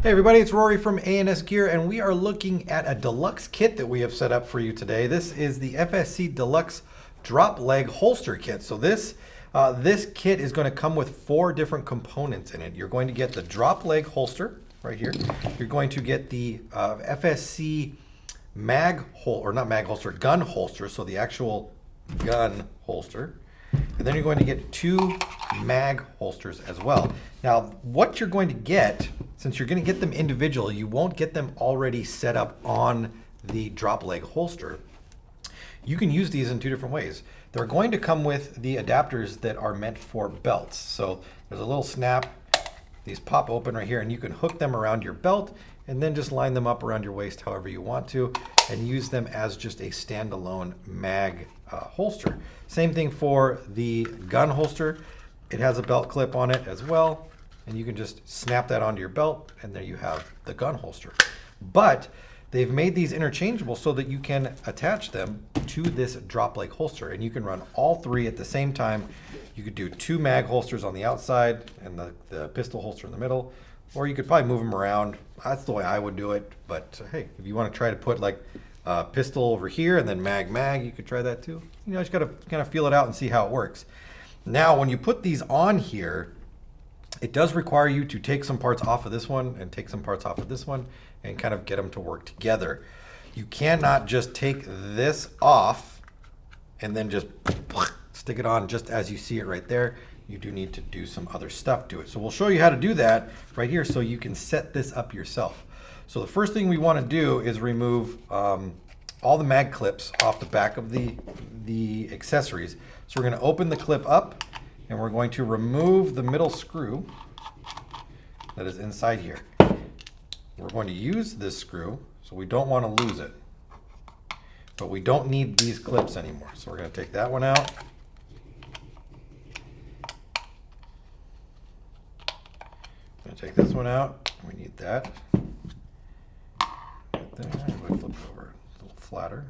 Hey everybody, it's Rory from A&S Gear, and we are looking at a deluxe kit that we have set up for you today. This is the FSC Deluxe Drop Leg Holster Kit. So this kit is going to come with 4 different components in it. You're going to get the drop leg holster right here. You're going to get the FSC gun holster, so the actual gun holster. And then you're going to get 2 mag holsters as well. Now, what you're going to get, since you're going to get them individual, you won't get them already set up on the drop leg holster. You can use these in 2 different ways. They're going to come with the adapters that are meant for belts. So there's a little snap. These pop open right here, and you can hook them around your belt and then just line them up around your waist however you want to and use them as just a standalone mag holster. Same thing for the gun holster. It has a belt clip on it as well, and you can just snap that onto your belt, and there you have the gun holster. But they've made these interchangeable so that you can attach them to this drop leg holster, and you can run all 3 at the same time. You could do 2 mag holsters on the outside and the pistol holster in the middle, or you could probably move them around. That's the way I would do it, but hey, if you want to try to put like a pistol over here and then mag, you could try that too. You know, just gotta kind of feel it out and see how it works. Now, when you put these on here, it does require you to take some parts off of this one and take some parts off of this one and kind of get them to work together. You cannot just take this off and then just stick it on just as you see it right there. You do need to do some other stuff to it. So we'll show you how to do that right here so you can set this up yourself. So the first thing we want to do is remove all the mag clips off the back of the accessories. So we're going to open the clip up and we're going to remove the middle screw that is inside here. We're going to use this screw, so we don't want to lose it. But we don't need these clips anymore. So we're going to take that one out. I'm going to take this one out. We need that. Right there. I'm going to flip it over a little flatter.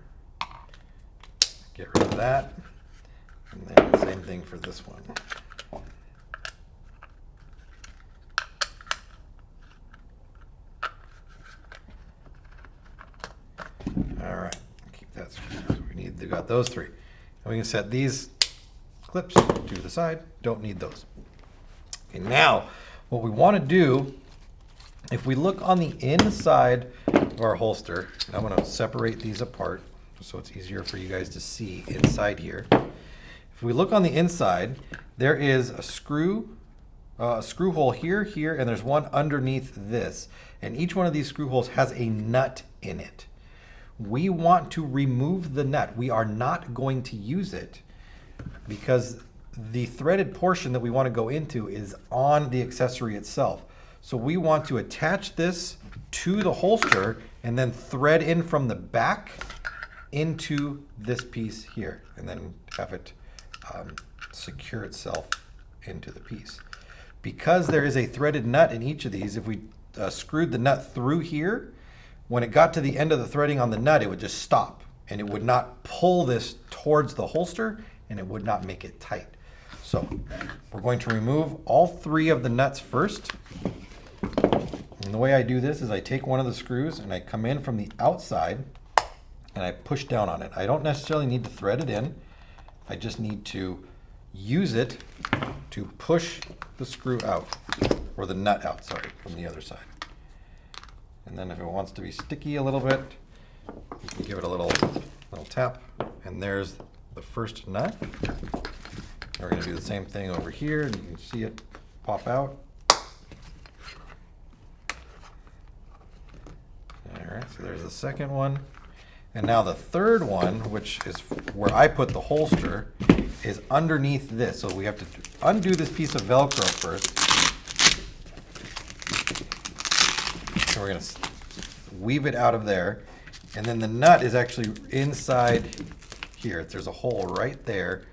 Get rid of that. And then the same thing for this one. All right, keep that. So we got those 3. And we can set these clips to the side. Don't need those. Okay, now what we want to do, if we look on the inside of our holster, and I'm going to separate these apart so it's easier for you guys to see inside here. If we look on the inside, there is a screw hole here, and there's one underneath this. And each one of these screw holes has a nut in it. We want to remove the nut. We are not going to use it because the threaded portion that we want to go into is on the accessory itself. So we want to attach this to the holster and then thread in from the back into this piece here, and then have it secure itself into the piece. Because there is a threaded nut in each of these, if we screwed the nut through here, when it got to the end of the threading on the nut, it would just stop, and it would not pull this towards the holster, and it would not make it tight. So we're going to remove all 3 of the nuts first. And the way I do this is I take one of the screws and I come in from the outside and I push down on it. I don't necessarily need to thread it in. I just need to use it to push the screw out, or the nut out, sorry, from the other side. And then if it wants to be sticky a little bit, you can give it a little tap, and there's the first nut. We're going to do the same thing over here, and you can see it pop out. All right, so there's the second one. And now the third one, which is where I put the holster, is underneath this. So we have to undo this piece of Velcro first. And we're going to weave it out of there. And then the nut is actually inside here. There's a hole right there,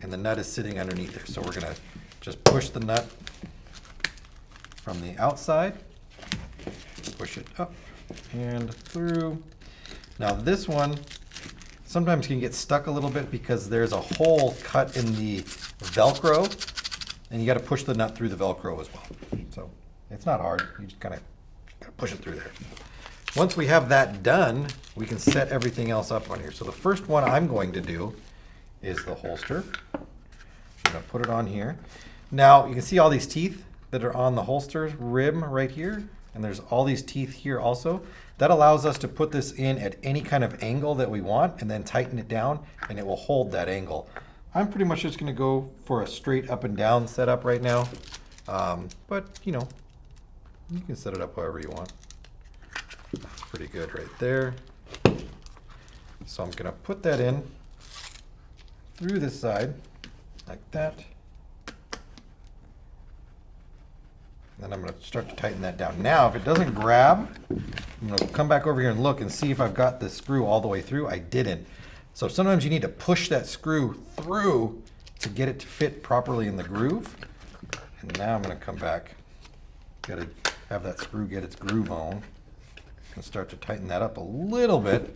and the nut is sitting underneath there. So we're going to just push the nut from the outside, push it up and through. Now this one sometimes can get stuck a little bit because there's a hole cut in the Velcro, and you got to push the nut through the Velcro as well. So it's not hard. You just kind of Gotta push it through there. Once we have that done, we can set everything else up on here. So the first one I'm going to do is the holster. I'm gonna put it on here. Now you can see all these teeth that are on the holster rim right here, and there's all these teeth here also. That allows us to put this in at any kind of angle that we want and then tighten it down, and it will hold that angle. I'm pretty much just gonna go for a straight up and down setup right now. But you know, you can set it up however you want. That's pretty good right there. So I'm gonna put that in through this side like that. Then I'm going to start to tighten that down. Now, if it doesn't grab, I'm going to come back over here and look and see if I've got the screw all the way through. I didn't. So sometimes you need to push that screw through to get it to fit properly in the groove. And now I'm going to come back. Got to have that screw get its groove on. And start to tighten that up a little bit.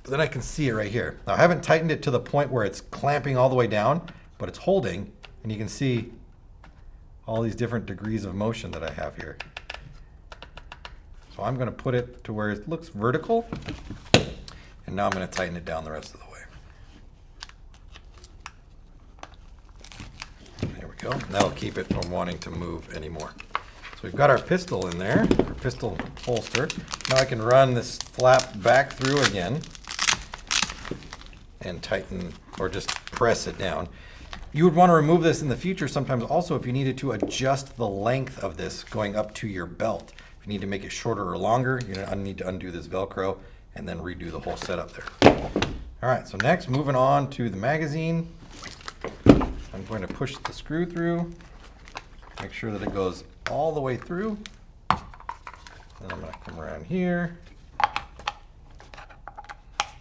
But then I can see it right here. Now I haven't tightened it to the point where it's clamping all the way down, but it's holding, and you can see all these different degrees of motion that I have here. So I'm going to put it to where it looks vertical, and now I'm going to tighten it down the rest of the way. There we go. And that'll keep it from wanting to move anymore. So we've got our pistol in there, our pistol holster. Now I can run this flap back through again and tighten or just press it down. You would want to remove this in the future sometimes also if you needed to adjust the length of this going up to your belt. If you need to make it shorter or longer, you're going to need to undo this Velcro and then redo the whole setup there. All right, so next, moving on to the magazine. I'm going to push the screw through, make sure that it goes all the way through. Then I'm going to come around here,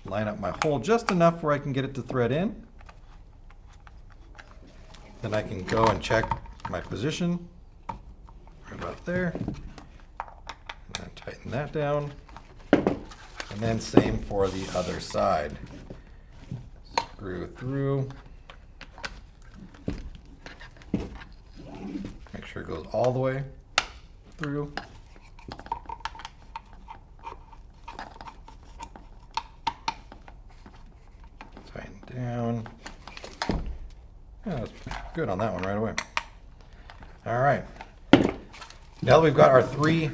line up my hole just enough where I can get it to thread in. Then I can go and check my position right about there. And then tighten that down. And then same for the other side. Screw through. Make sure it goes all the way through. Tighten down. Yeah, that's good on that one right away. All right. Now that we've got our 3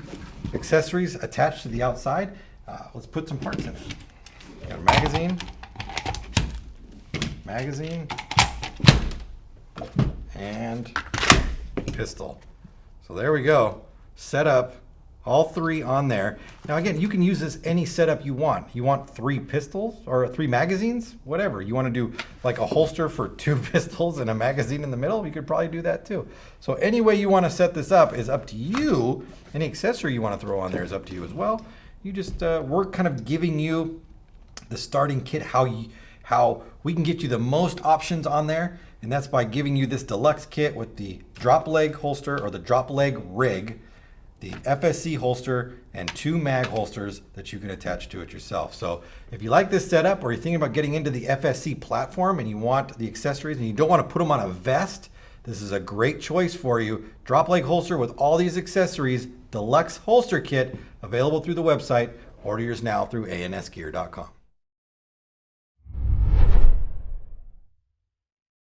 accessories attached to the outside, let's put some parts in it. Got a magazine, and pistol. So there we go. Set up all 3 on there. Now again, you can use this any setup you want. You want 3 pistols or 3 magazines, whatever. You want to do like a holster for 2 pistols and a magazine in the middle, you could probably do that too. So any way you want to set this up is up to you. Any accessory you want to throw on there is up to you as well. You just, we're kind of giving you the starting kit, how we can get you the most options on there. And that's by giving you this deluxe kit with the drop leg holster or the drop leg rig, the FSC holster, and 2 mag holsters that you can attach to it yourself. So if you like this setup or you're thinking about getting into the FSC platform and you want the accessories and you don't want to put them on a vest, this is a great choice for you. Drop leg holster with all these accessories, deluxe holster kit, available through the website. Order yours now through ansgear.com.